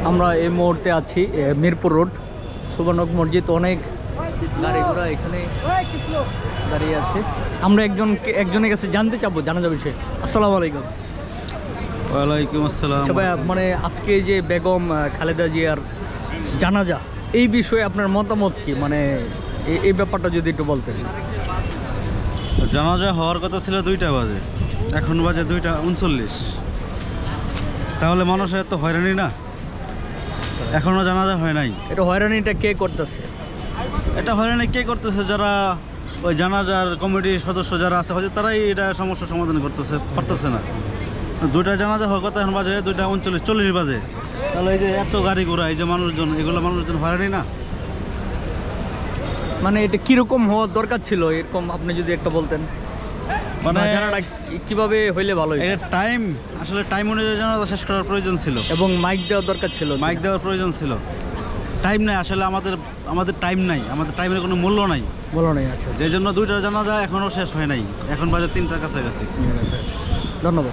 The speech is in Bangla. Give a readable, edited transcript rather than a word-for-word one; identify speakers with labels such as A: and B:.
A: আমরা এই মুহূর্তে আছি মিরপুর রোড সুবর্ণক মসজিদ। অনেক গাড়ি ঘোড়া এখানে দাঁড়িয়ে আছে। আমরা একজনের কাছে জানতে চাবো জানাজা বিষয়ে। আসসালামু আলাইকুম।
B: ওয়ালাইকুম আসসালাম।
A: সবাই মানে আজকে যে বেগম খালেদা জিয়ার জানাজা, এই বিষয়ে আপনার মতামত কি? মানে এই ব্যাপারটা যদি একটু বলতেন।
B: জানাজা হওয়ার কথা ছিল 2টা বাজে, এখন বাজে 2:39। তাহলে মানুষের এত হয়রানি না? এখনও জানাজা হয় নাই।
A: এটা হয়রানিটা কে করতেছে?
B: এটা হয়রানি কে করতেছে? যারা ওই জানাজার কমিটির সদস্য যারা আছে, হয়তো তারাই এটা সমস্যার সমাধান পারতেছে না। 2টা জানাজা হওয়ার কথা, এখন বাজে 2:39-40 বাজে। তাহলে এই যে এত গাড়ি ঘোড়া, এই যে মানুষজন, এগুলো মানুষজন হয়রানি না?
A: মানে এটা কিরকম হওয়ার দরকার ছিল এরকম, আপনি যদি একটা বলতেন।
B: মানে
A: জানাটা কিভাবে হইলে ভালো হইতো?
B: এটা টাইম, আসলে টাইম অনুযায়ী জানাজা শেষ করার প্রয়োজন ছিল
A: এবং মাইক দেওয়ার দরকার ছিল।
B: মাইক দেওয়ার প্রয়োজন ছিল। টাইম নাই, আসলে আমাদের টাইম নাই, আমাদের টাইমের কোনো মূল্য নাই।
A: বলো নাই। আচ্ছা,
B: যে জন্য 2টা জানাজা এখনও শেষ হয় নাই, এখন বাজে 3টার কাছাকাছি।
A: ধন্যবাদ।